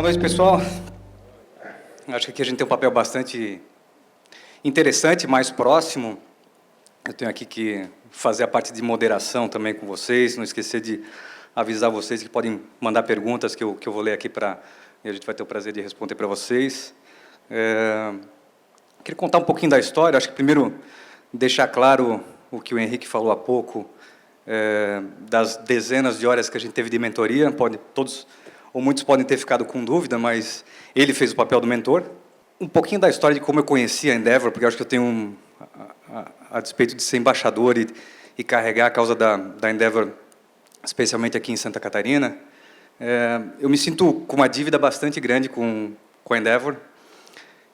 noite, pessoal. Acho que aqui a gente tem um papel bastante interessante, mais próximo. Eu tenho aqui que fazer a parte de moderação também com vocês, não esquecer de avisar vocês que podem mandar perguntas que eu vou ler aqui e a gente vai ter o prazer de responder para vocês. Queria contar um pouquinho da história, acho que primeiro deixar claro o que o Henrique falou há pouco, das dezenas de horas que a gente teve de mentoria. Todos ou muitos podem ter ficado com dúvida, mas ele fez o papel do mentor. Um pouquinho da história de como eu conheci a Endeavor, porque eu acho que eu tenho, a despeito de ser embaixador e carregar a causa da Endeavor, especialmente aqui em Santa Catarina, eu me sinto com uma dívida bastante grande com a Endeavor.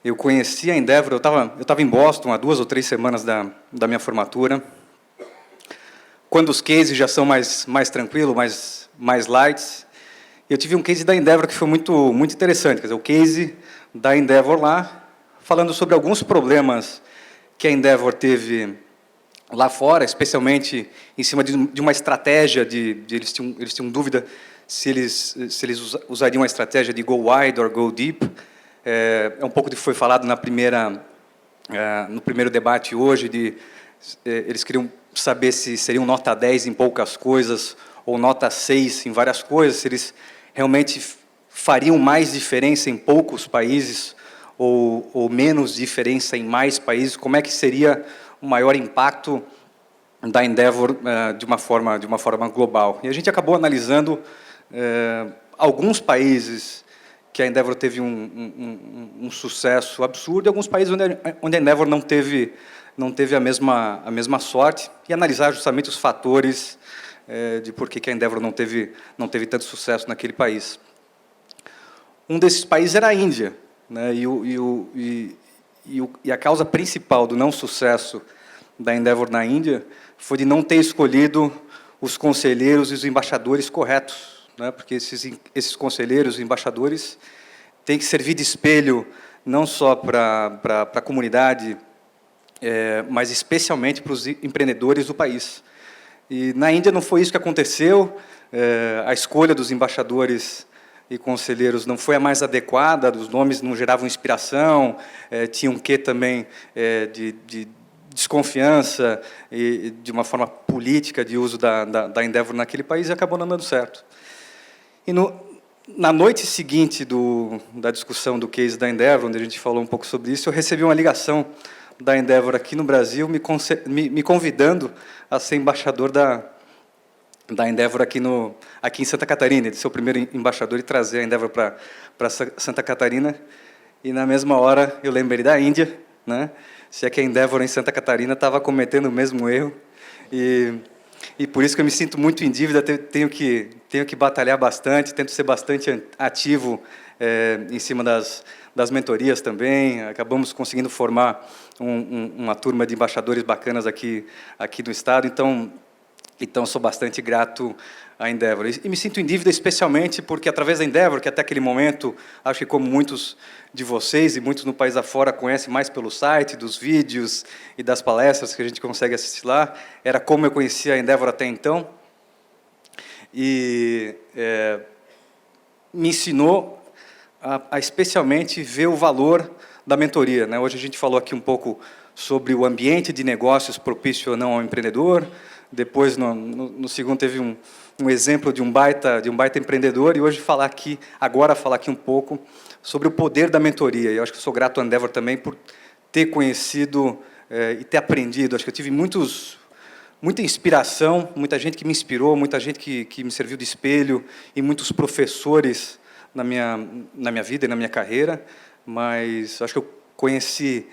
Eu conheci a Endeavor, eu estava em Boston há 2 ou 3 semanas da minha formatura, quando os cases já são mais tranquilos, mais lights. Eu tive um case da Endeavor que foi muito interessante, quer dizer, o case da Endeavor lá, falando sobre alguns problemas que a Endeavor teve lá fora, especialmente em cima de uma estratégia eles tinham dúvida se eles usariam uma estratégia de go wide or go deep. É um pouco do que foi falado no primeiro debate hoje, eles queriam saber se seriam nota 10 em poucas coisas ou nota 6 em várias coisas, se eles realmente fariam mais diferença em poucos países ou menos diferença em mais países, como é que seria o maior impacto da Endeavor de uma forma global. E a gente acabou analisando alguns países que a Endeavor teve um sucesso absurdo, e alguns países onde a Endeavor não teve a mesma sorte, e analisar justamente os fatores de por que a Endeavor não teve tanto sucesso naquele país. Um desses países era a Índia, né? E a causa principal do não sucesso da Endeavor na Índia foi de não ter escolhido os conselheiros e os embaixadores corretos, né? Porque esses conselheiros e embaixadores têm que servir de espelho não só para a comunidade, mas especialmente para os empreendedores do país. E na Índia não foi isso que aconteceu. A escolha dos embaixadores e conselheiros não foi a mais adequada, os nomes não geravam inspiração, tinha um quê também de desconfiança e de uma forma política de uso da Endeavor naquele país, e acabou não dando certo. E na noite seguinte da discussão do case da Endeavor, onde a gente falou um pouco sobre isso, eu recebi uma ligação da Endeavor aqui no Brasil, me convidando a ser embaixador da Endeavor aqui em Santa Catarina, de ser o primeiro embaixador e trazer a Endeavor para Santa Catarina. E, na mesma hora, eu lembrei da Índia, né? Se é que a Endeavor em Santa Catarina estava cometendo o mesmo erro. E por isso que eu me sinto muito em dívida, tenho que batalhar bastante, tento ser bastante ativo em cima das mentorias também. Acabamos conseguindo formar uma turma de embaixadores bacanas aqui no Estado, então sou bastante grato à Endeavor. E me sinto em dívida especialmente porque, através da Endeavor, que até aquele momento, acho que como muitos de vocês e muitos no país afora conhecem mais pelo site, dos vídeos e das palestras que a gente consegue assistir lá, era como eu conhecia a Endeavor até então. E me ensinou a especialmente ver o valor da mentoria, né? Hoje a gente falou aqui um pouco sobre o ambiente de negócios propício ou não ao empreendedor. Depois, no segundo, teve um exemplo de um baita empreendedor. E hoje agora falar aqui um pouco sobre o poder da mentoria. E eu acho que sou grato à Endeavor também por ter conhecido e ter aprendido. Acho que eu tive muita inspiração, muita gente que me inspirou, muita gente que me serviu de espelho, e muitos professores na minha vida e na minha carreira. Mas acho que eu conheci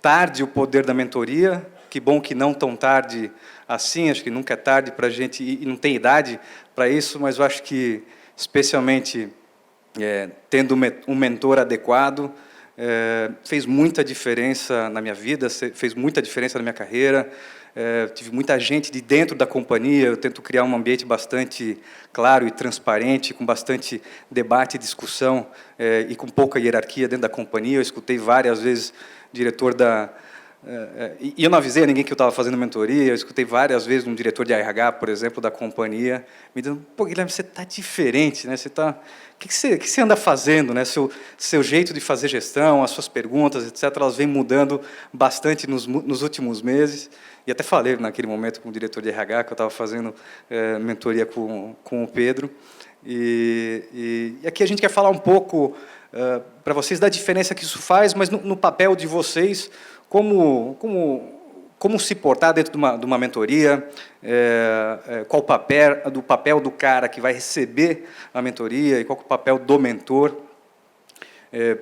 tarde o poder da mentoria. Que bom que não tão tarde assim, acho que nunca é tarde para a gente, e não tem idade para isso, mas eu acho que, especialmente, tendo um mentor adequado, fez muita diferença na minha vida, fez muita diferença na minha carreira. Tive muita gente de dentro da companhia, eu tento criar um ambiente bastante claro e transparente, com bastante debate e discussão, e com pouca hierarquia dentro da companhia. Eu escutei várias vezes o diretor E eu não avisei a ninguém que eu estava fazendo mentoria, eu escutei várias vezes um diretor de RH, por exemplo, da companhia, me dizendo, pô, Guilherme, você está diferente, né? O que você anda fazendo, né? Seu jeito de fazer gestão, as suas perguntas, etc., elas vêm mudando bastante nos últimos meses. E até falei naquele momento com o diretor de RH, que eu estava fazendo mentoria com o Pedro. E aqui a gente quer falar um pouco para vocês da diferença que isso faz, mas no papel de vocês, como se portar dentro de uma mentoria, qual o papel do cara que vai receber a mentoria e qual é o papel do mentor.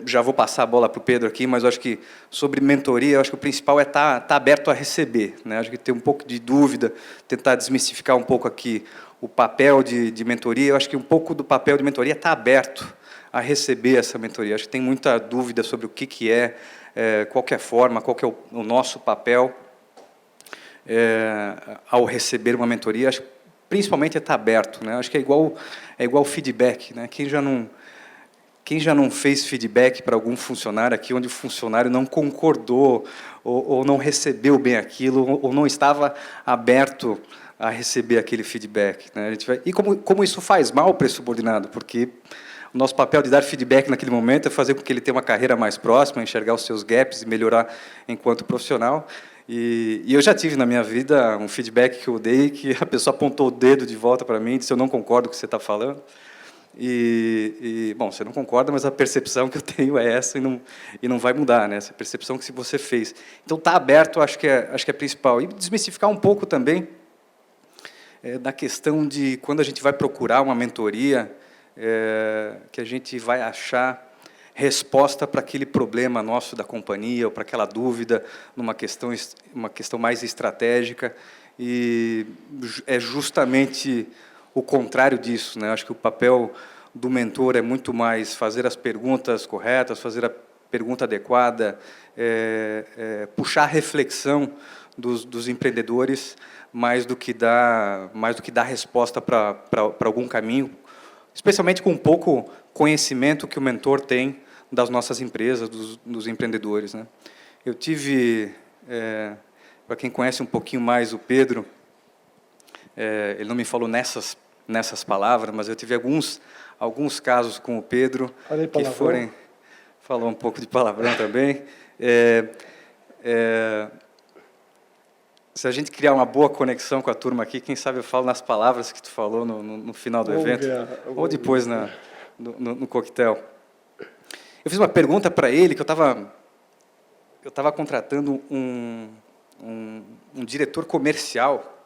Já vou passar a bola para o Pedro aqui, mas eu acho que sobre mentoria, eu acho que o principal é estar aberto a receber, né? Acho que ter um pouco de dúvida, tentar desmistificar um pouco aqui o papel de mentoria. Eu acho que um pouco do papel de mentoria é estar aberto a receber essa mentoria. Acho que tem muita dúvida sobre o que é, qual que é a forma, qual que é o nosso papel ao receber uma mentoria. Acho que principalmente é estar aberto, né? Acho que é igual feedback, né? Quem já não fez feedback para algum funcionário aqui, onde o funcionário não concordou, ou não recebeu bem aquilo, ou não estava aberto a receber aquele feedback, né? E como isso faz mal para esse subordinado? Porque o nosso papel de dar feedback naquele momento é fazer com que ele tenha uma carreira mais próxima, enxergar os seus gaps e melhorar enquanto profissional. E eu já tive na minha vida um feedback que eu dei, que a pessoa apontou o dedo de volta para mim e disse, eu não concordo com o que você está falando. Bom, você não concorda, mas a percepção que eu tenho é essa e não vai mudar, né? Essa percepção que você fez. Então, estar aberto, acho que é principal. E desmistificar um pouco também da questão de quando a gente vai procurar uma mentoria, que a gente vai achar resposta para aquele problema nosso da companhia ou para aquela dúvida uma questão mais estratégica. E é justamente o contrário disso, né? Acho que o papel do mentor é muito mais fazer as perguntas corretas, fazer a pergunta adequada, puxar a reflexão dos empreendedores, mais do que dar resposta para algum caminho, especialmente com pouco conhecimento que o mentor tem das nossas empresas, dos empreendedores, né? Eu tive, para quem conhece um pouquinho mais o Pedro, ele não me falou nessas palavras, mas eu tive alguns casos com o Pedro que falou um pouco de palavrão também. Se a gente criar uma boa conexão com a turma aqui, quem sabe eu falo nas palavras que tu falou no final do evento, ou depois no coquetel. Eu fiz uma pergunta para ele, que eu estava contratando um diretor comercial,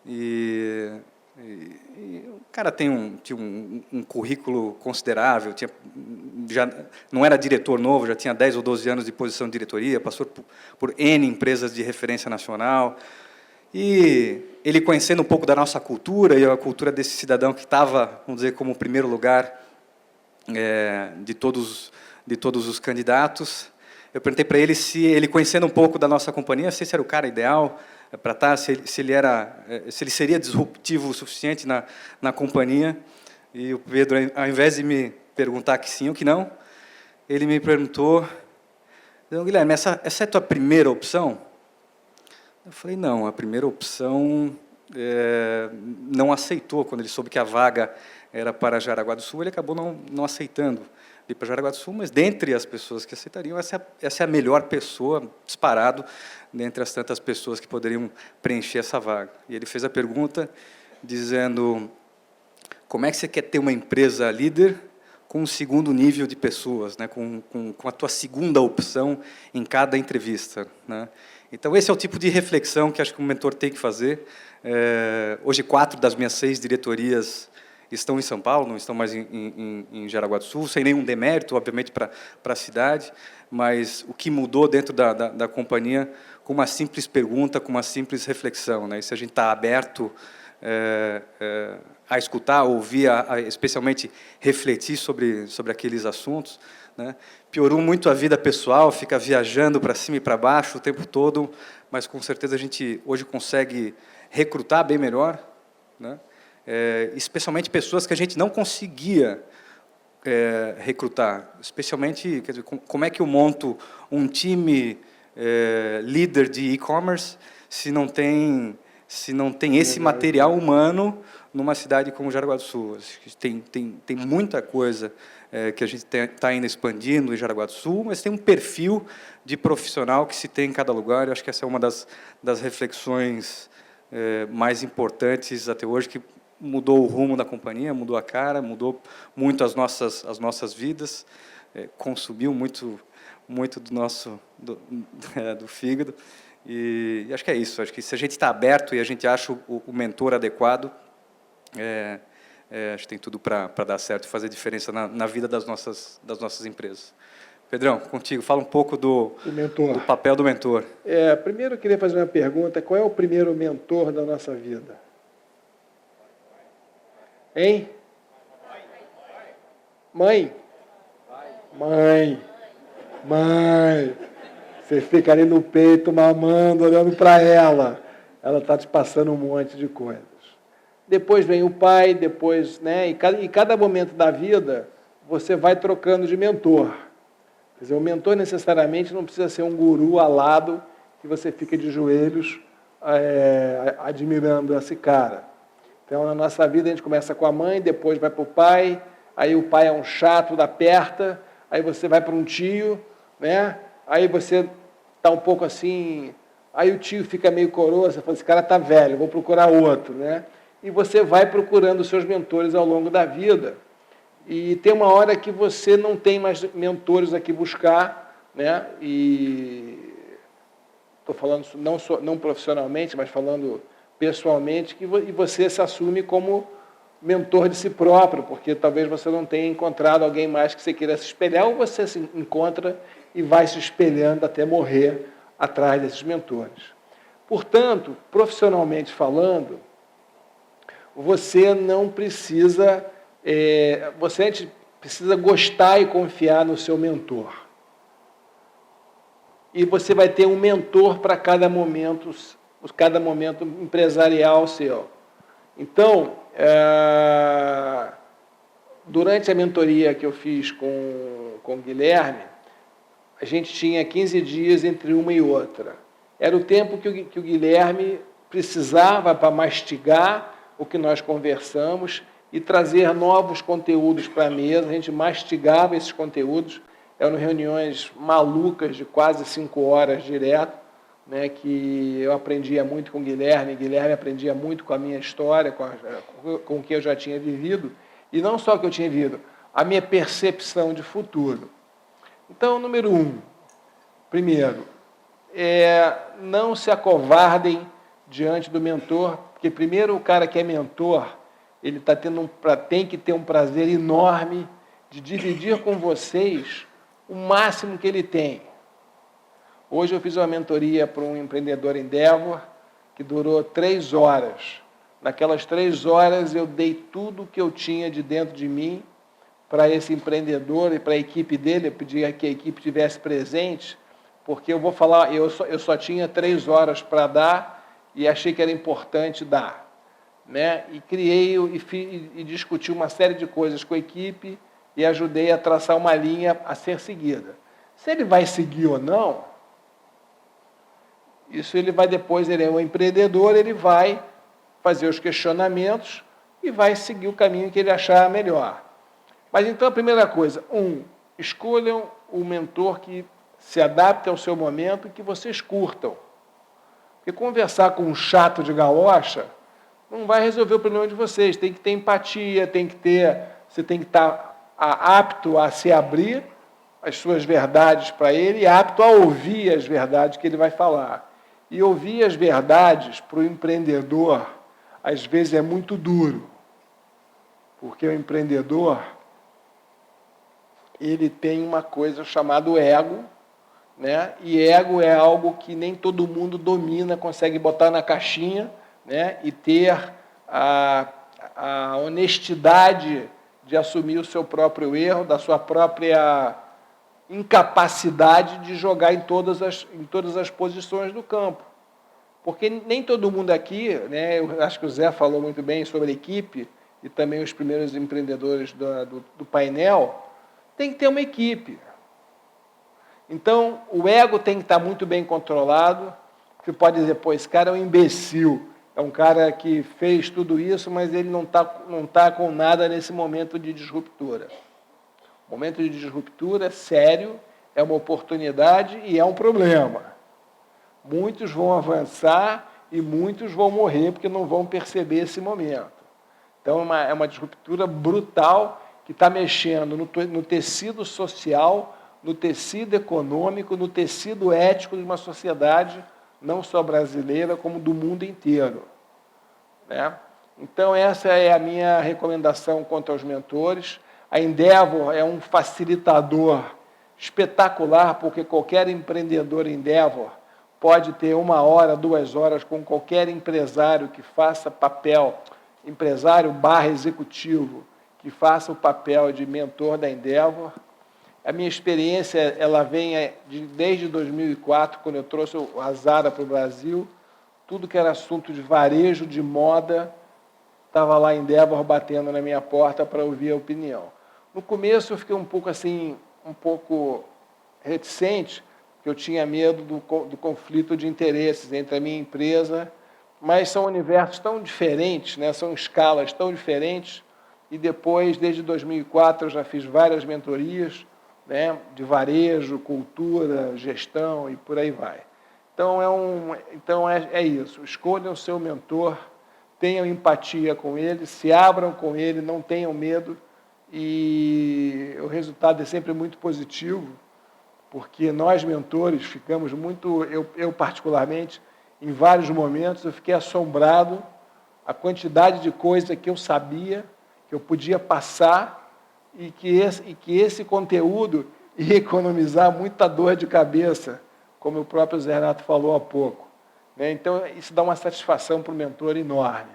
e o cara tinha um currículo considerável, já não era diretor novo, já tinha 10 ou 12 anos de posição de diretoria, passou por N empresas de referência nacional, e ele conhecendo um pouco da nossa cultura, e a cultura desse cidadão que estava, vamos dizer, como primeiro lugar de todos os candidatos, eu perguntei para ele se ele, conhecendo um pouco da nossa companhia, se esse era o cara ideal para estar, se ele seria disruptivo o suficiente na companhia. E o Pedro, ao invés de me perguntar que sim ou que não, ele me perguntou, Guilherme, essa é a tua primeira opção? Eu falei, não, a primeira opção não aceitou. Quando ele soube que a vaga era para Jaraguá do Sul, ele acabou não aceitando ir para Jaraguá do Sul, mas dentre as pessoas que aceitariam, essa é a melhor pessoa, disparado, dentre as tantas pessoas que poderiam preencher essa vaga. E ele fez a pergunta dizendo, como é que você quer ter uma empresa líder com um segundo nível de pessoas, né, com a tua segunda opção em cada entrevista, né? Então, esse é o tipo de reflexão que acho que o mentor tem que fazer. Hoje, 4 das minhas 6 diretorias estão em São Paulo, não estão mais em Jaraguá do Sul, sem nenhum demérito, obviamente, para a cidade, mas o que mudou dentro da companhia com uma simples pergunta, com uma simples reflexão, né? E se a gente está aberto a escutar, a ouvir, especialmente refletir sobre aqueles assuntos, né? Piorou muito a vida pessoal, fica viajando para cima e para baixo o tempo todo, mas com certeza a gente hoje consegue recrutar bem melhor, né? Especialmente pessoas que a gente não conseguia recrutar, especialmente, quer dizer, como é que eu monto um time líder de e-commerce se não tem esse material humano numa cidade como Jaraguá do Sul. Tem muita coisa que a gente está ainda expandindo em Jaraguá do Sul, mas tem um perfil de profissional que se tem em cada lugar. Eu acho que essa é uma das reflexões mais importantes até hoje, que mudou o rumo da companhia, mudou a cara, mudou muito as nossas vidas, consumiu muito do fígado. E acho que é isso. Acho que se a gente está aberto e a gente acha o mentor adequado, acho que tem tudo para dar certo e fazer diferença na vida das nossas empresas. Pedrão, contigo, fala um pouco do papel do mentor. Primeiro, eu queria fazer uma pergunta. Qual é o primeiro mentor da nossa vida? Hein? Mãe? Mãe. Você fica ali no peito, mamando, olhando para ela. Ela está te passando um monte de coisas. Depois vem o pai, depois, né? E cada momento da vida, você vai trocando de mentor. Quer dizer, o mentor necessariamente não precisa ser um guru alado que você fica de joelhos admirando esse cara. Então, na nossa vida, a gente começa com a mãe, depois vai para o pai, aí o pai é um chato da perta, aí você vai para um tio, né? Aí você está um pouco assim, aí o tio fica meio coroa, você fala, esse cara está velho, vou procurar outro, né? E você vai procurando os seus mentores ao longo da vida. E tem uma hora que você não tem mais mentores a que buscar, né? E estou falando não profissionalmente, mas falando pessoalmente, e você se assume como mentor de si próprio, porque talvez você não tenha encontrado alguém mais que você queira se espelhar, ou você se encontra e vai se espelhando até morrer atrás desses mentores. Portanto, profissionalmente falando, você não precisa, você precisa gostar e confiar no seu mentor. E você vai ter um mentor para cada momento empresarial seu. Então, durante a mentoria que eu fiz com o Guilherme, a gente tinha 15 dias entre uma e outra. Era o tempo que o Guilherme precisava para mastigar o que nós conversamos e trazer novos conteúdos para a mesa. A gente mastigava esses conteúdos. Eram reuniões malucas de quase 5 horas direto, né, que eu aprendia muito com o Guilherme aprendia muito com a minha história, com o que eu já tinha vivido, e não só o que eu tinha vivido, a minha percepção de futuro. Então, número 1, primeiro, não se acovardem diante do mentor, porque primeiro o cara que é mentor, ele tem que ter um prazer enorme de dividir com vocês o máximo que ele tem. Hoje eu fiz uma mentoria para um empreendedor Endeavor, que durou 3 horas. Naquelas 3 horas eu dei tudo o que eu tinha de dentro de mim para esse empreendedor e para a equipe dele. Eu pedi que a equipe estivesse presente, porque eu vou falar, eu só tinha 3 horas para dar e achei que era importante dar. Né? E criei e discuti uma série de coisas com a equipe e ajudei a traçar uma linha a ser seguida. Se ele vai seguir ou não, isso ele vai depois, ele é um empreendedor, ele vai fazer os questionamentos e vai seguir o caminho que ele achar melhor. Mas então a primeira coisa, escolham o mentor que se adapte ao seu momento e que vocês curtam. Porque conversar com um chato de galocha não vai resolver o problema de vocês. Tem que ter empatia, você tem que estar apto a se abrir as suas verdades para ele e apto a ouvir as verdades que ele vai falar. E ouvir as verdades para o empreendedor, às vezes, é muito duro. Porque o empreendedor, ele tem uma coisa chamada ego, né? E ego é algo que nem todo mundo domina, consegue botar na caixinha, né? E ter a honestidade de assumir o seu próprio erro, da sua própria incapacidade de jogar em todas as posições do campo. Porque nem todo mundo aqui, né, eu acho que o Zé falou muito bem sobre a equipe, e também os primeiros empreendedores do painel, tem que ter uma equipe. Então, o ego tem que estar muito bem controlado. Você pode dizer, pô, esse cara é um imbecil, é um cara que fez tudo isso, mas ele não tá com nada nesse momento de disruptura. O momento de disruptura é sério, é uma oportunidade e é um problema. Muitos vão avançar e muitos vão morrer porque não vão perceber esse momento. Então, é uma disruptura brutal que está mexendo no tecido social, no tecido econômico, no tecido ético de uma sociedade, não só brasileira, como do mundo inteiro. Né? Então, essa é a minha recomendação quanto aos mentores. A Endeavor é um facilitador espetacular, porque qualquer empreendedor Endeavor pode ter 1 hora, 2 horas com qualquer empresário que faça papel, empresário / executivo, que faça o papel de mentor da Endeavor. A minha experiência ela vem desde 2004, quando eu trouxe a Zara para o Brasil. Tudo que era assunto de varejo, de moda, estava lá em Endeavor batendo na minha porta para ouvir a opinião. No começo eu fiquei um pouco reticente, porque eu tinha medo do conflito de interesses entre a minha empresa, mas são universos tão diferentes, né? São escalas tão diferentes, e depois, desde 2004, eu já fiz várias mentorias, né, de varejo, cultura, gestão e por aí vai. Então é isso, escolham o seu mentor, tenham empatia com ele, se abram com ele, não tenham medo, e o resultado é sempre muito positivo, porque nós mentores ficamos muito, eu particularmente, em vários momentos, eu fiquei assombrado a quantidade de coisa que eu sabia, que eu podia passar, e que esse conteúdo ia economizar muita dor de cabeça, como o próprio Zé Renato falou há pouco. Né? Então, isso dá uma satisfação para o mentor enorme.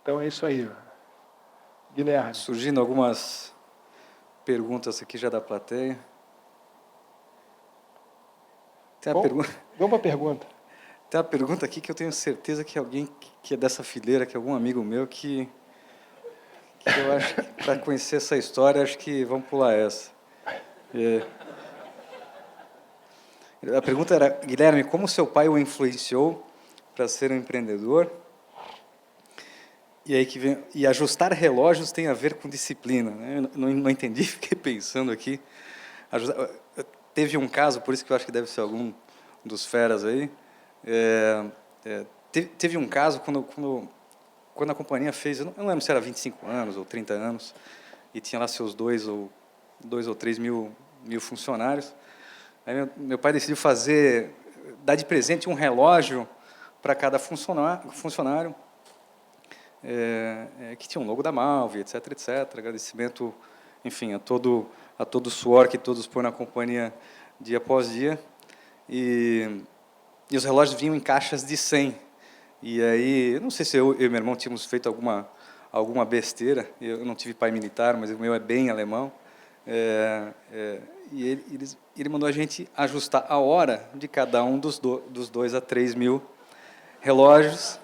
Então, é isso aí. Guilherme. Surgindo algumas perguntas aqui já da plateia. Vamos para a pergunta. Tem uma pergunta aqui que eu tenho certeza que alguém que é dessa fileira, que é algum amigo meu, que eu acho que para conhecer essa história, acho que vamos pular essa. A pergunta era, Guilherme, como seu pai o influenciou para ser um empreendedor? E aí que vem, e ajustar relógios tem a ver com disciplina, né? Eu não entendi, fiquei pensando aqui. Teve um caso, por isso que eu acho que deve ser algum dos feras aí. Teve um caso quando a companhia fez, eu não lembro se era 25 anos ou 30 anos, e tinha lá seus 2 ou 3 mil funcionários. Aí meu pai decidiu dar de presente um relógio para cada funcionário, que tinha um logo da Malve, etc., etc. Agradecimento, enfim, a todo o suor que todos põem na companhia dia após dia. E os relógios vinham em caixas de 100. E aí, eu não sei se eu e meu irmão tínhamos feito alguma besteira. Eu não tive pai militar, mas o meu é bem alemão. E ele mandou a gente ajustar a hora de cada um dos 2 a 3 mil relógios.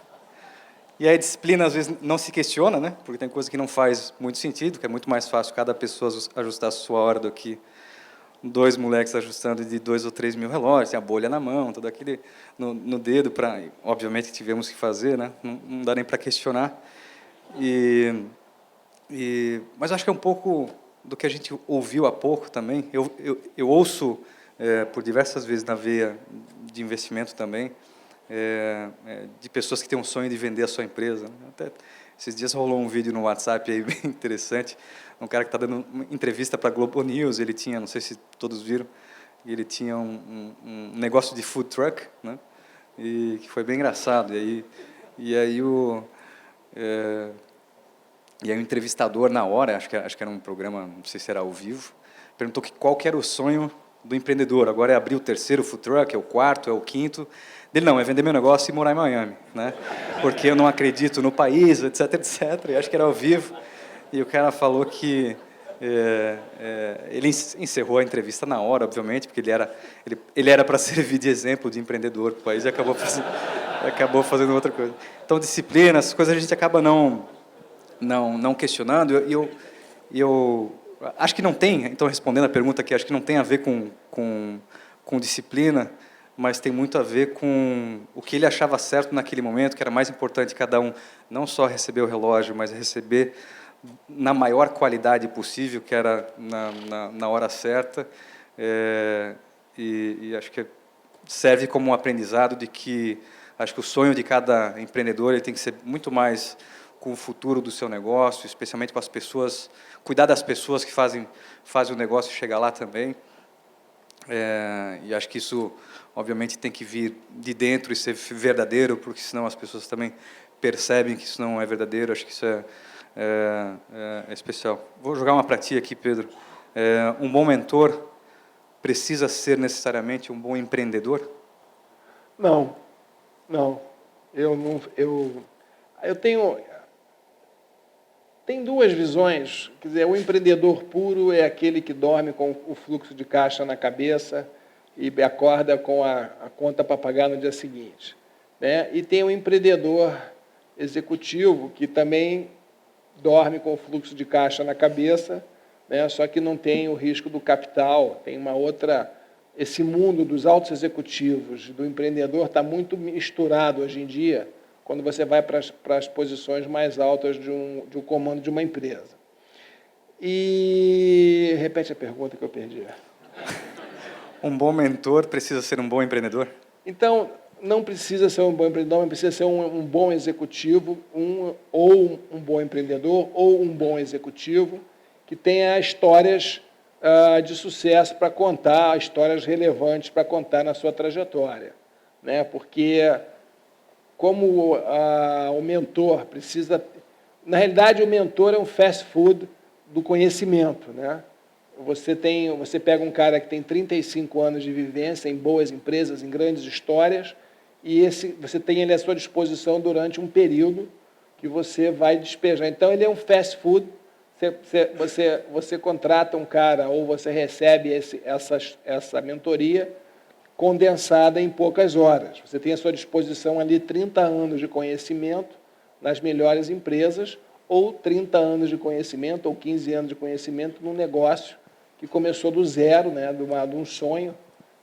E aí a disciplina, às vezes, não se questiona, né? Porque tem coisa que não faz muito sentido, que é muito mais fácil cada pessoa ajustar a sua hora do que 2 moleques ajustando de 2 ou 3 mil relógios, tem a bolha na mão, tudo aquele no dedo, obviamente tivemos que fazer, né? Não dá nem para questionar. Mas acho que é um pouco do que a gente ouviu há pouco também. Eu ouço por diversas vezes na veia de investimento também, de pessoas que têm um sonho de vender a sua empresa. Até esses dias rolou um vídeo no WhatsApp aí bem interessante, um cara que está dando uma entrevista para a Globo News, ele tinha, não sei se todos viram, ele tinha um negócio de food truck, né? E que foi bem engraçado. E aí o entrevistador, na hora, acho que era um programa, não sei se era ao vivo, perguntou qual que era o sonho do empreendedor. Agora é abrir o 3º food truck, é o 4º, é o 5º. Ele, não, é vender meu negócio e morar em Miami, né? Porque eu não acredito no país, etc., etc. E acho que era ao vivo. E o cara falou que ele encerrou a entrevista na hora, obviamente, porque ele era para servir de exemplo de empreendedor para o país e acabou fazendo outra coisa. Então, disciplina, essas coisas a gente acaba não questionando. Eu acho que não tem, então, respondendo a pergunta aqui, acho que não tem a ver com com disciplina, mas tem muito a ver com o que ele achava certo naquele momento, que era mais importante cada um não só receber o relógio, mas receber na maior qualidade possível, que era na hora certa. E acho que serve como um aprendizado de que acho que o sonho de cada empreendedor ele tem que ser muito mais com o futuro do seu negócio, especialmente com as pessoas, cuidar das pessoas que fazem o negócio chegar lá também. E acho que isso, obviamente, tem que vir de dentro e ser verdadeiro, porque senão as pessoas também percebem que isso não é verdadeiro. Acho que isso é especial. Vou jogar uma para ti aqui, Pedro. Um bom mentor precisa ser necessariamente um bom empreendedor? Não, não. Eu tenho duas visões. Quer dizer, o empreendedor puro é aquele que dorme com o fluxo de caixa na cabeça e acorda com a conta para pagar no dia seguinte, né? E tem o empreendedor executivo que também dorme com o fluxo de caixa na cabeça, né? Só que não tem o risco do capital, tem uma outra... Esse mundo dos altos executivos, do empreendedor, está muito misturado hoje em dia, quando você vai para as posições mais altas de um comando de uma empresa. E... Repete a pergunta que eu perdi. Um bom mentor precisa ser um bom empreendedor? Então, não precisa ser um bom empreendedor, mas precisa ser um bom executivo, ou um bom empreendedor, ou um bom executivo, que tenha histórias de sucesso para contar, histórias relevantes para contar na sua trajetória, né? Porque, como o mentor precisa... Na realidade, o mentor é um fast food do conhecimento, né? Você pega um cara que tem 35 anos de vivência em boas empresas, em grandes histórias, e você tem ele à sua disposição durante um período que você vai despejar. Então, ele é um fast food. Você contrata um cara ou você recebe essa mentoria condensada em poucas horas. Você tem à sua disposição ali 30 anos de conhecimento nas melhores empresas, ou 30 anos de conhecimento, ou 15 anos de conhecimento num negócio que começou do zero, né, de um sonho,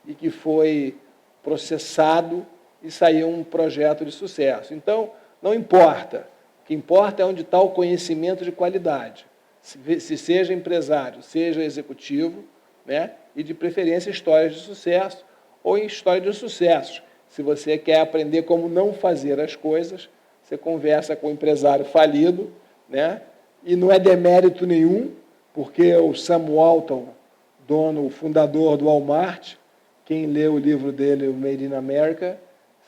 e que foi processado e saiu um projeto de sucesso. Então, não importa. O que importa é onde está o conhecimento de qualidade. Se seja empresário, seja executivo, né, e de preferência histórias de sucesso ou em história de sucesso. Se você quer aprender como não fazer as coisas, você conversa com o empresário falido, né, e não é demérito nenhum, porque o Sam Walton, o fundador do Walmart, quem lê o livro dele, o Made in America,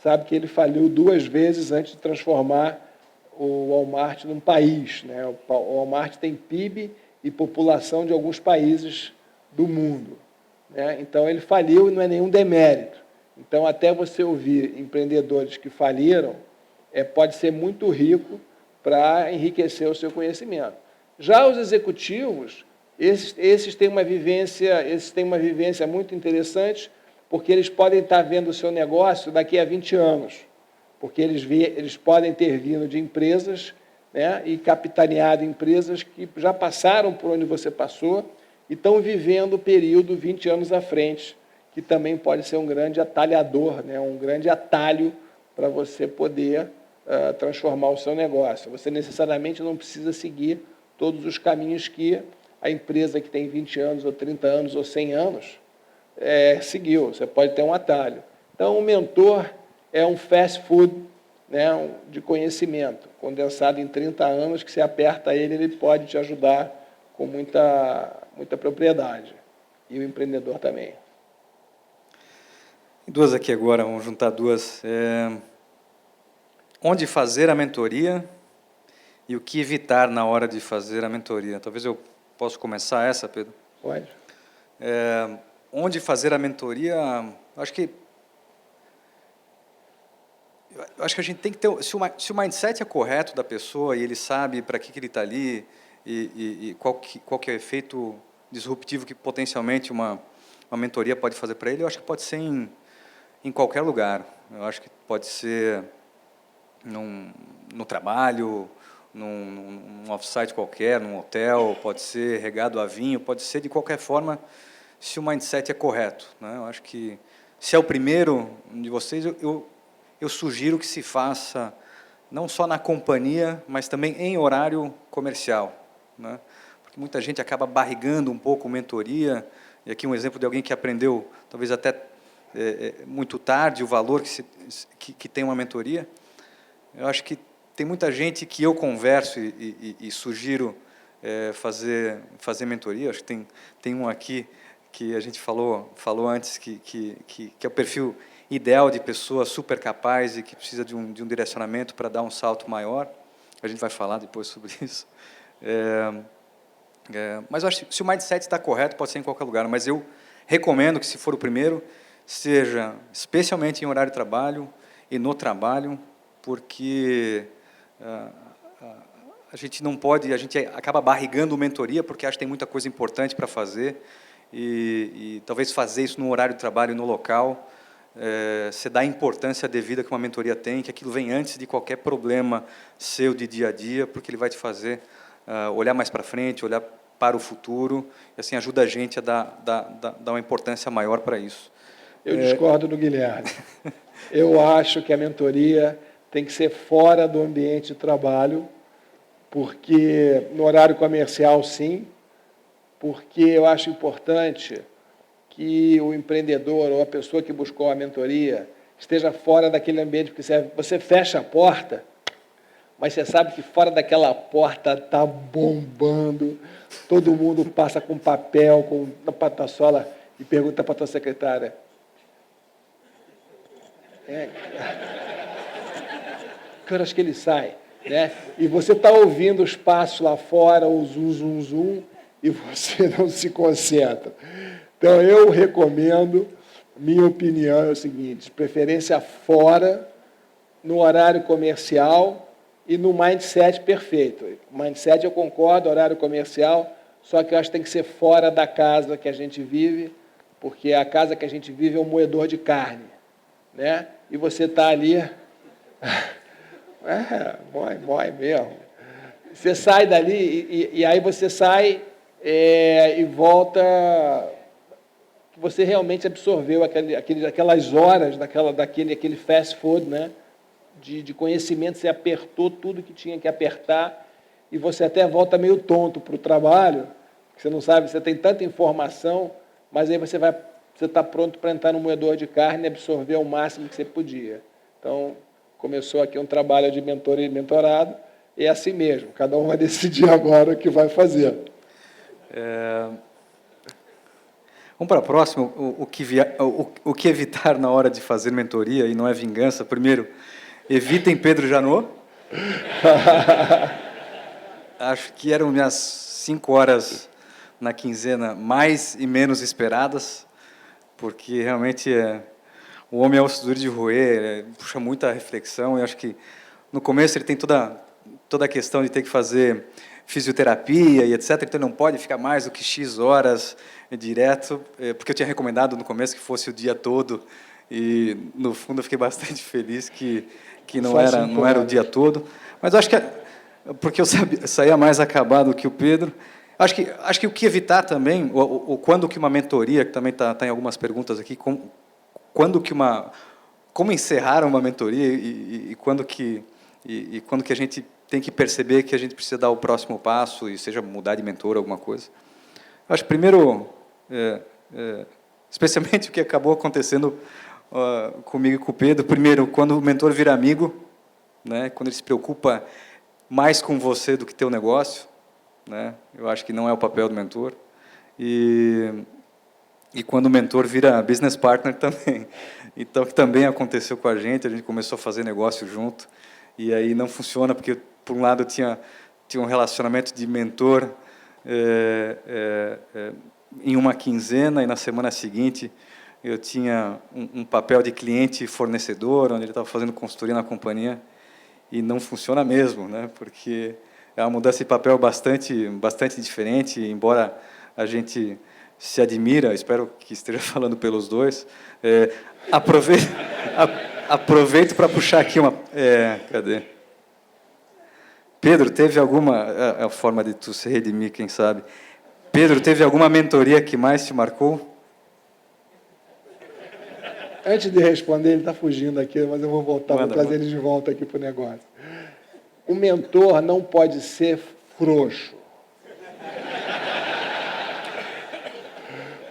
sabe que ele faliu 2 vezes antes de transformar o Walmart num país, né? O Walmart tem PIB e população de alguns países do mundo, né? Então, ele faliu e não é nenhum demérito. Então, até você ouvir empreendedores que faliram, pode ser muito rico para enriquecer o seu conhecimento. Já os executivos, esses têm uma vivência muito interessante, porque eles podem estar vendo o seu negócio daqui a 20 anos, porque eles podem ter vindo de empresas, né, e capitaneado empresas que já passaram por onde você passou e estão vivendo o período 20 anos à frente, que também pode ser um grande atalhador, né, um grande atalho para você poder transformar o seu negócio. Você necessariamente não precisa seguir todos os caminhos que a empresa que tem 20 anos, ou 30 anos, ou 100 anos, seguiu. Você pode ter um atalho. Então, o mentor é um fast food, né, de conhecimento, condensado em 30 anos, que se aperta ele pode te ajudar com muita propriedade. E o empreendedor também. Duas aqui agora, vamos juntar duas. Onde fazer a mentoria e o que evitar na hora de fazer a mentoria? Talvez eu possa começar essa, Pedro? Pode. Onde fazer a mentoria, acho que a gente tem que ter, se o mindset é correto da pessoa e ele sabe para que ele está ali e qual que é o efeito disruptivo que potencialmente uma mentoria pode fazer para ele, eu acho que pode ser em qualquer lugar. Eu acho que pode ser no trabalho, num off-site qualquer, num hotel, pode ser regado a vinho, pode ser de qualquer forma, se o mindset é correto, né? Eu acho que se é o primeiro de vocês, eu sugiro que se faça não só na companhia, mas também em horário comercial, né? Porque muita gente acaba barrigando um pouco mentoria, e aqui um exemplo de alguém que aprendeu, talvez até muito tarde, o valor que tem uma mentoria. Eu acho que tem muita gente que eu converso e sugiro fazer mentoria. Acho que tem um aqui que a gente falou antes, que é o perfil ideal de pessoa super capaz e que precisa de um direcionamento para dar um salto maior. A gente vai falar depois sobre isso. Mas eu acho que se o mindset está correto, pode ser em qualquer lugar, mas eu recomendo que, se for o primeiro, seja especialmente em horário de trabalho e no trabalho, porque a gente não pode, a gente acaba barrigando mentoria, porque acha que tem muita coisa importante para fazer, e talvez fazer isso no horário de trabalho, no local, você dá a importância devida que uma mentoria tem, que aquilo vem antes de qualquer problema seu de dia a dia, porque ele vai te fazer olhar mais para frente, olhar para o futuro, e assim ajuda a gente a dar uma importância maior para isso. Eu discordo do Guilherme. Eu acho que a mentoria tem que ser fora do ambiente de trabalho, porque no horário comercial, sim, porque eu acho importante que o empreendedor ou a pessoa que buscou a mentoria esteja fora daquele ambiente, porque você fecha a porta, mas você sabe que fora daquela porta está bombando, todo mundo passa com papel, com a patassola, e pergunta para a tua secretária: que horas que ele sai? Né? E você está ouvindo os passos lá fora, o zum, zum, zum, e você não se concentra. Então, eu recomendo, minha opinião é o seguinte: preferência fora, no horário comercial e no mindset perfeito. Mindset, eu concordo, horário comercial, só que eu acho que tem que ser fora da casa que a gente vive, porque a casa que a gente vive é um moedor de carne, né? E você está ali, mói mesmo. Você sai dali e aí você sai e volta, que você realmente absorveu aquelas horas daquele fast food, né? De conhecimento, você apertou tudo que tinha que apertar, e você até volta meio tonto para o trabalho, que você não sabe, você tem tanta informação, mas aí você está pronto para entrar no moedor de carne e absorver o máximo que você podia. Então, começou aqui um trabalho de mentor e mentorado, e é assim mesmo, cada um vai decidir agora o que vai fazer. Vamos para a próxima. O que evitar na hora de fazer mentoria, e não é vingança. Primeiro, evitem Pedro Janot. Acho que eram minhas 5 horas na quinzena mais e menos esperadas, porque realmente o homem é osso duro de roer, puxa muita reflexão, e acho que no começo ele tem toda a questão de ter que fazer fisioterapia e etc., então não pode ficar mais do que X horas direto, porque eu tinha recomendado no começo que fosse o dia todo, e no fundo eu fiquei bastante feliz que não era o dia todo, mas eu acho que porque eu saía mais acabado que o Pedro. Acho que o que evitar também, ou quando que uma mentoria, que também está em algumas perguntas aqui, como encerrar uma mentoria e quando que a gente tem que perceber que a gente precisa dar o próximo passo, e seja mudar de mentor, alguma coisa. Acho que primeiro, especialmente o que acabou acontecendo comigo e com o Pedro, primeiro, quando o mentor vira amigo, né, quando ele se preocupa mais com você do que teu negócio, né, eu acho que não é o papel do mentor, e quando o mentor vira business partner também. Então, que também aconteceu com a gente começou a fazer negócio junto, e aí não funciona, porque, por um lado, tinha um relacionamento de mentor em uma quinzena, e na semana seguinte eu tinha um papel de cliente fornecedor, onde ele estava fazendo consultoria na companhia, e não funciona mesmo, né? Porque é uma mudança de papel bastante diferente, embora a gente se admira, espero que esteja falando pelos dois. Aproveito para puxar aqui uma... cadê? Pedro, teve alguma... a forma de tu se redimir, quem sabe. Pedro, teve alguma mentoria que mais te marcou? Antes de responder, ele está fugindo aqui, mas eu vou voltar, vou trazer ele de volta aqui para o negócio. O mentor não pode ser frouxo.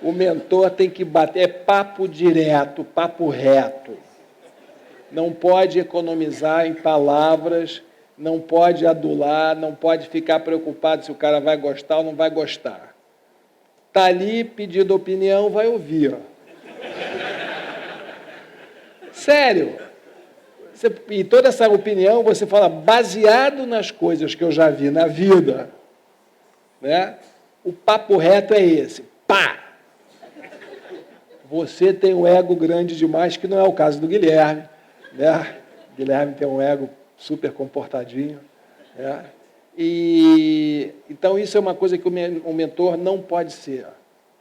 O mentor tem que bater, é papo direto, papo reto. Não pode economizar em palavras, não pode adular, não pode ficar preocupado se o cara vai gostar ou não vai gostar. Está ali, pedindo opinião, vai ouvir. Sério. E toda essa opinião você fala baseado nas coisas que eu já vi na vida. Né? O papo reto é esse. Pá! Você tem um ego grande demais, que não é o caso do Guilherme. Né? O Guilherme tem um ego super comportadinho. Né? Então, isso é uma coisa que o mentor não pode ser.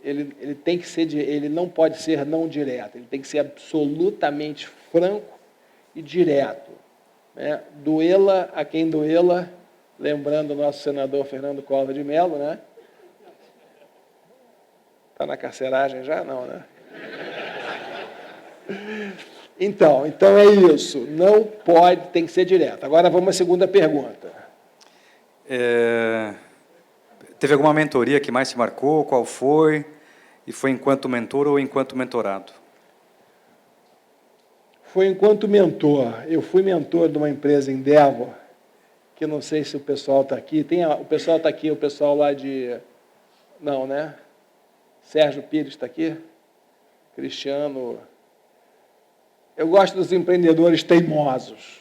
Ele tem que ser, ele não pode ser não direto, ele tem que ser absolutamente franco e direto. Né? Doê-la a quem doê-la, lembrando o nosso senador Fernando Collor de Mello, né? Está na carceragem já? Não, né? Então é isso. Não pode, tem que ser direto. Agora vamos à segunda pergunta. Teve alguma mentoria que mais se marcou? Qual foi? E foi enquanto mentor ou enquanto mentorado? Foi enquanto mentor. Eu fui mentor de uma empresa em Endeavor, que não sei se o pessoal está aqui. O pessoal está aqui, o pessoal lá de... Não, né? Sérgio Pires está aqui? Cristiano... Eu gosto dos empreendedores teimosos.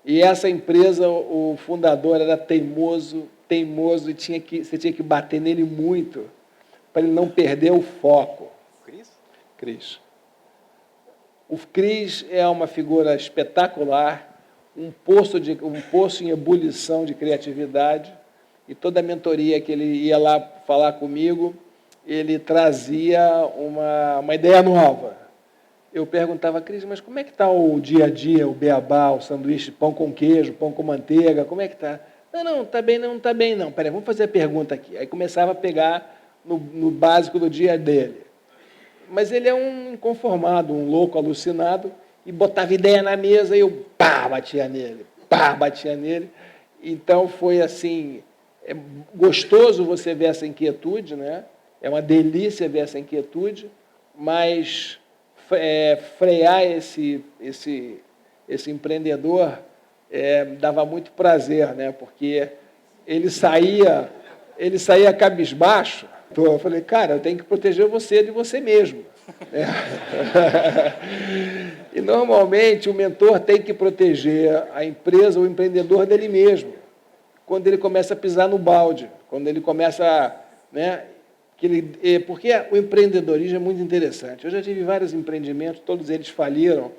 E essa empresa, o fundador era teimoso, e você tinha que bater nele muito para ele não perder o foco. Cris. O Cris é uma figura espetacular, um poço em ebulição de criatividade, e toda a mentoria que ele ia lá falar comigo, ele trazia uma ideia nova. Eu perguntava, Cris, mas como é que está o dia a dia, o beabá, o sanduíche, pão com queijo, pão com manteiga, como é que está? Não, está bem, não está bem, não. Peraí, vamos fazer a pergunta aqui. Aí começava a pegar no básico do dia dele. Mas ele é um inconformado, um louco alucinado, e botava ideia na mesa e eu batia nele. Então foi assim, é gostoso você ver essa inquietude, né? É uma delícia ver essa inquietude, mas frear esse empreendedor dava muito prazer, né? Porque ele saía cabisbaixo. Eu falei, cara, eu tenho que proteger você de você mesmo. E normalmente o mentor tem que proteger a empresa, o empreendedor dele mesmo. Quando ele começa a pisar no balde, quando ele começa, né? Porque o empreendedorismo é muito interessante. Eu já tive vários empreendimentos, todos eles faliram,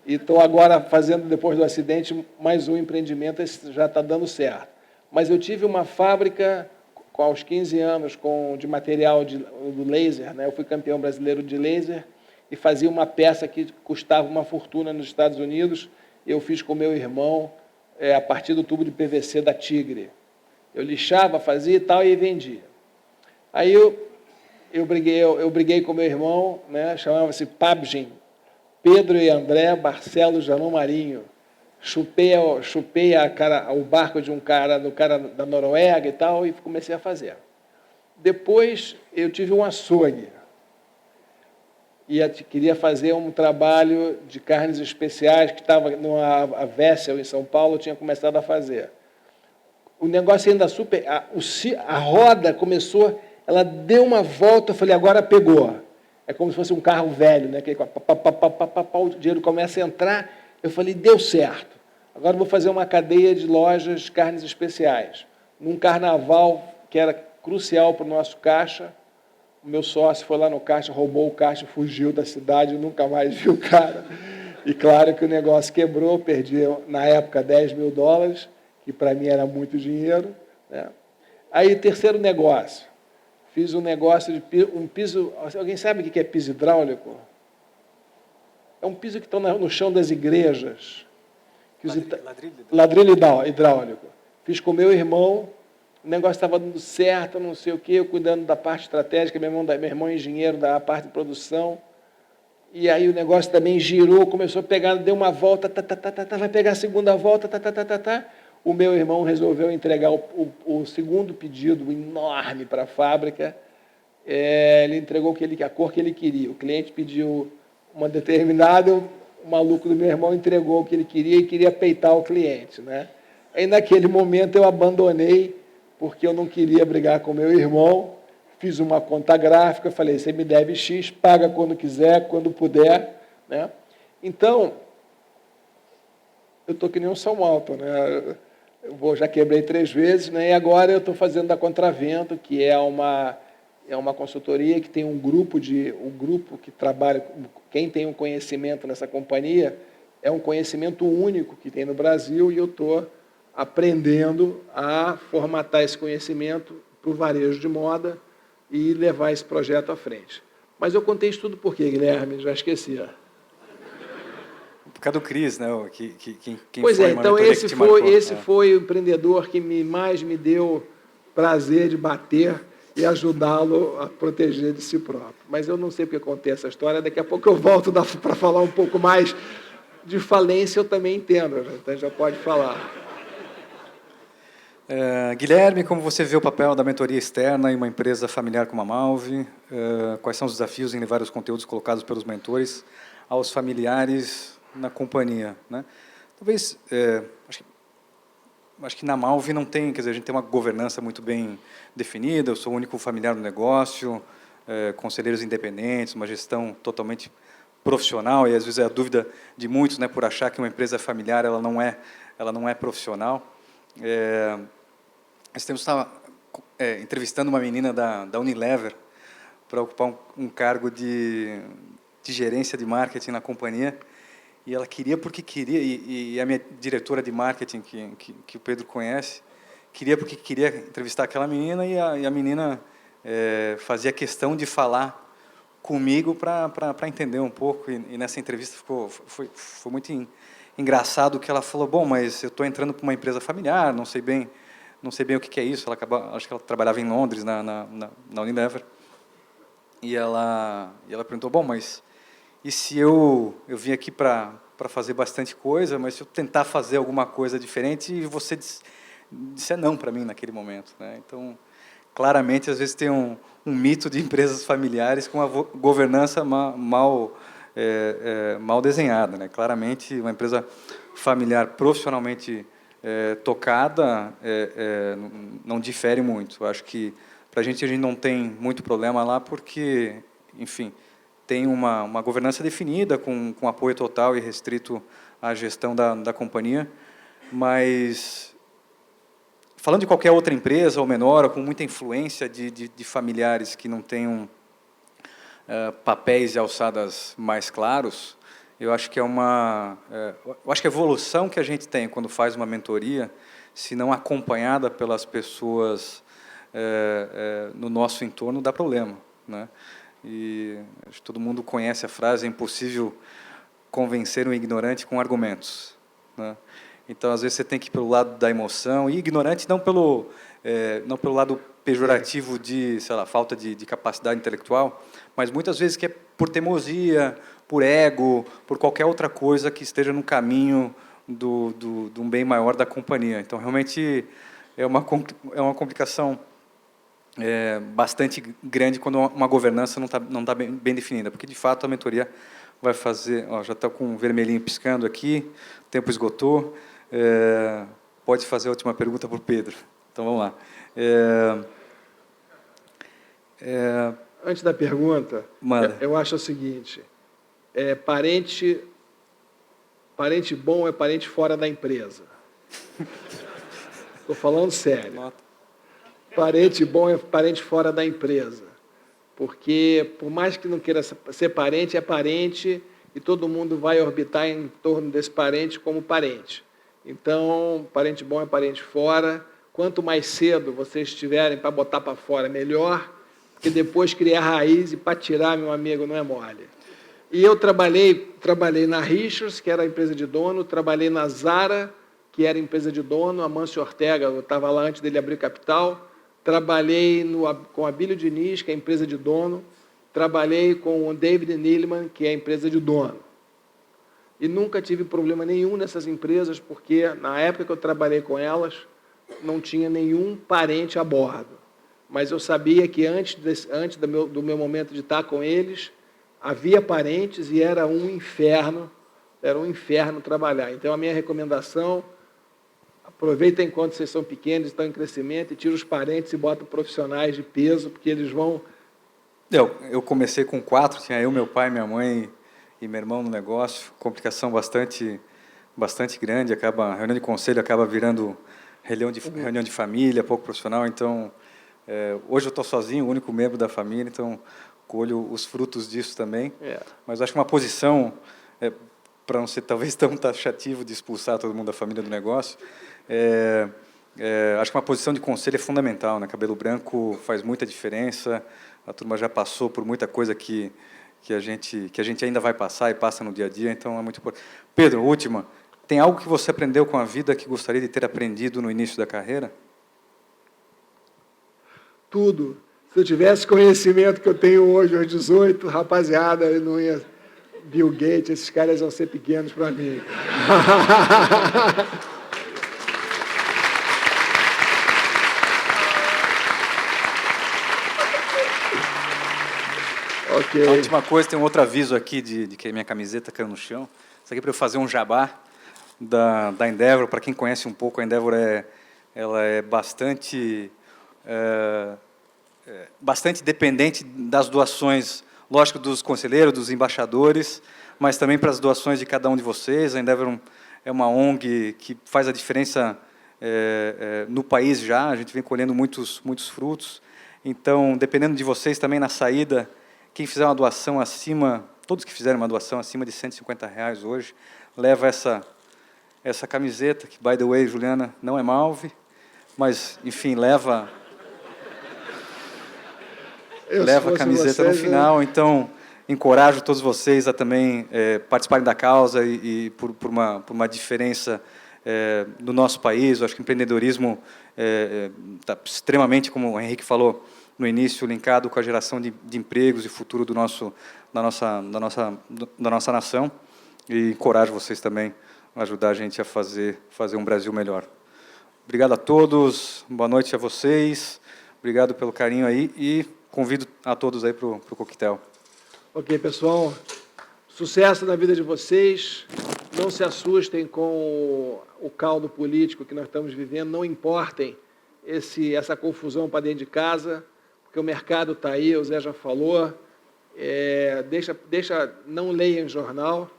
e estou agora fazendo, depois do acidente, mais um empreendimento, esse já está dando certo. Mas eu tive uma fábrica, aos 15 anos, de material do laser, né? Eu fui campeão brasileiro de laser, e fazia uma peça que custava uma fortuna nos Estados Unidos, eu fiz com meu irmão, a partir do tubo de PVC da Tigre. Eu lixava, fazia e tal, e vendia. Aí eu briguei com meu irmão, né, chamava-se PABGIM, Pedro e André Barcelos Janão Marinho. Chupei o barco de um cara da Noruega e tal, e comecei a fazer. Depois eu tive um açougue. Queria fazer um trabalho de carnes especiais, que estava numa Vessel em São Paulo, eu tinha começado a fazer. O negócio ainda super... A roda começou... Ela deu uma volta, eu falei, agora pegou. É como se fosse um carro velho, né? Que o dinheiro começa a entrar. Eu falei, deu certo. Agora eu vou fazer uma cadeia de lojas de carnes especiais. Num carnaval que era crucial para o nosso caixa, o meu sócio foi lá no caixa, roubou o caixa, fugiu da cidade, nunca mais viu o cara. E claro que o negócio quebrou, perdi, na época, $10 mil, que para mim era muito dinheiro. Né? Aí, terceiro negócio. Fiz um negócio de um piso... Alguém sabe o que é piso hidráulico? É um piso que está no chão das igrejas. Ladrilho hidráulico. Fiz com meu irmão, o negócio estava dando certo, não sei o quê, eu cuidando da parte estratégica, meu irmão é engenheiro da parte de produção. e aí o negócio também girou, começou a pegar, deu uma volta, vai pegar a segunda volta, O meu irmão resolveu entregar o segundo pedido enorme para a fábrica. Ele entregou a cor que ele queria. O cliente pediu uma determinada, o maluco do meu irmão entregou o que ele queria e queria peitar o cliente, né? Aí, naquele momento, eu abandonei, porque eu não queria brigar com o meu irmão. Fiz uma conta gráfica, falei, você me deve X, paga quando quiser, quando puder, né? Então, eu estou que nem um São Alto, né? Já quebrei 3 vezes, né? E agora eu estou fazendo da Contravento, que é uma consultoria que tem um grupo que trabalha, quem tem um conhecimento nessa companhia, é um conhecimento único que tem no Brasil, e eu estou aprendendo a formatar esse conhecimento para o varejo de moda e levar esse projeto à frente. Mas eu contei isso tudo por quê, Guilherme? Já esqueci. Por causa do Cris, né? Quem pois foi é, então esse foi o empreendedor que mais me deu prazer de bater e ajudá-lo a proteger de si próprio. Mas eu não sei porque contei essa história, daqui a pouco eu volto para falar um pouco mais de falência, eu também entendo, né? Então já pode falar. Guilherme, como você vê o papel da mentoria externa em uma empresa familiar como a Malve? Quais são os desafios em levar os conteúdos colocados pelos mentores aos familiares na companhia, né? Talvez, acho que na Malve não tem, quer dizer, a gente tem uma governança muito bem definida, eu sou o único familiar do negócio, conselheiros independentes, uma gestão totalmente profissional, e às vezes é a dúvida de muitos, né, por achar que uma empresa familiar ela não é profissional. Nós estava entrevistando uma menina da Unilever para ocupar um cargo de gerência de marketing na companhia, e ela queria porque queria, e a minha diretora de marketing, que o Pedro conhece, queria porque queria entrevistar aquela menina, e a menina fazia questão de falar comigo para entender um pouco, e nessa entrevista foi muito engraçado que ela falou, bom, mas eu estou entrando para uma empresa familiar, não sei bem o que é isso. Acho que ela trabalhava em Londres, na Unilever, e ela perguntou, bom, mas e se eu vim aqui para fazer bastante coisa, mas se eu tentar fazer alguma coisa diferente, e você disser não para mim naquele momento, né? Então, claramente, às vezes tem um mito de empresas familiares com uma governança mal desenhada, né? Claramente, uma empresa familiar profissionalmente tocada não difere muito. Eu acho que para a gente não tem muito problema lá, porque, enfim, tem uma governança definida, com apoio total e restrito à gestão da companhia, mas, falando de qualquer outra empresa, ou menor, ou com muita influência de familiares que não tenham papéis e alçadas mais claros, eu acho que eu acho que a evolução que a gente tem quando faz uma mentoria, se não acompanhada pelas pessoas no nosso entorno, dá problema, né? E acho que todo mundo conhece a frase, é impossível convencer um ignorante com argumentos, né? Então, às vezes, você tem que ir pelo lado da emoção, e ignorante não pelo lado pejorativo de, sei lá, falta de capacidade intelectual, mas muitas vezes que é por teimosia, por ego, por qualquer outra coisa que esteja no caminho de um bem maior da companhia. Então, realmente, é uma complicação bastante grande quando uma governança não tá bem definida, porque, de fato, a mentoria vai fazer... já está com um vermelhinho piscando aqui, o tempo esgotou. Pode fazer a última pergunta para o Pedro. Então, vamos lá. Antes da pergunta, eu acho o seguinte, parente bom é parente fora da empresa. Estou falando sério. Nota. Parente bom é parente fora da empresa. Porque, por mais que não queira ser parente, é parente, e todo mundo vai orbitar em torno desse parente como parente. Então, parente bom é parente fora. Quanto mais cedo vocês estiverem para botar para fora, melhor, porque depois criar raiz, e para tirar, meu amigo, não é mole. E eu trabalhei na Richards, que era a empresa de dono, trabalhei na Zara, que era a empresa de dono, Amâncio Ortega, eu estava lá antes dele abrir capital, trabalhei com a Abílio Diniz, que é a empresa de dono, trabalhei com o David Neeleman, que é a empresa de dono. E nunca tive problema nenhum nessas empresas, porque na época que eu trabalhei com elas, não tinha nenhum parente a bordo. Mas eu sabia que antes do meu momento de estar com eles, havia parentes e era um inferno trabalhar. Então, a minha recomendação, aproveitem enquanto vocês são pequenos, estão em crescimento, e tira os parentes e bota profissionais de peso, porque eles vão... Eu comecei com 4, tinha eu, meu pai, minha mãe e meu irmão no negócio, complicação bastante grande, a reunião de conselho acaba virando reunião de família, pouco profissional, então, hoje eu estou sozinho, o único membro da família, então, colho os frutos disso também, mas acho que uma posição, para não ser talvez tão taxativo de expulsar todo mundo da família do negócio, acho que uma posição de conselho é fundamental, né? Cabelo branco faz muita diferença, a turma já passou por muita coisa que a gente ainda vai passar e passa no dia a dia, então é muito importante. Pedro, última, tem algo que você aprendeu com a vida que gostaria de ter aprendido no início da carreira? Tudo. Se eu tivesse conhecimento que eu tenho hoje, aos 18, rapaziada, eu não ia... Bill Gates, esses caras vão ser pequenos para mim. Okay. A última coisa, tem um outro aviso aqui de que a minha camiseta caiu no chão. Isso aqui é para eu fazer um jabá da Endeavor. Para quem conhece um pouco, a Endeavor ela é bastante dependente das doações, lógico, dos conselheiros, dos embaixadores, mas também para as doações de cada um de vocês. A Endeavor é uma ONG que faz a diferença no país já. A gente vem colhendo muitos frutos. Então, dependendo de vocês também na saída, quem fizer uma doação acima, todos que fizerem uma doação acima de R$150 hoje, leva essa camiseta, que, by the way, Juliana, não é Malve, mas, enfim, leva a camiseta no final. Então, encorajo todos vocês a também participarem da causa e por uma diferença no nosso país. Eu acho que o empreendedorismo está extremamente, como o Henrique falou no início, linkado com a geração de empregos e futuro da nossa nação. E encorajo vocês também a ajudar a gente a fazer um Brasil melhor. Obrigado a todos, boa noite a vocês, obrigado pelo carinho aí e convido a todos aí para o coquetel. Ok, pessoal, sucesso na vida de vocês, não se assustem com o caldo político que nós estamos vivendo, não importem essa confusão para dentro de casa, porque o mercado está aí, o Zé já falou, não leiam jornal,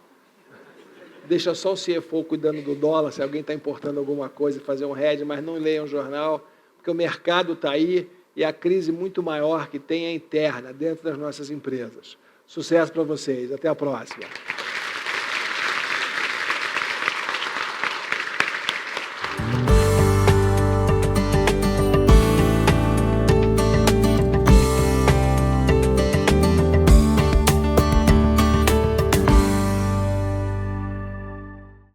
deixa só o CFO cuidando do dólar, se alguém está importando alguma coisa, fazer um hedge, mas não leiam jornal, porque o mercado está aí e a crise muito maior que tem é interna, dentro das nossas empresas. Sucesso para vocês, até a próxima.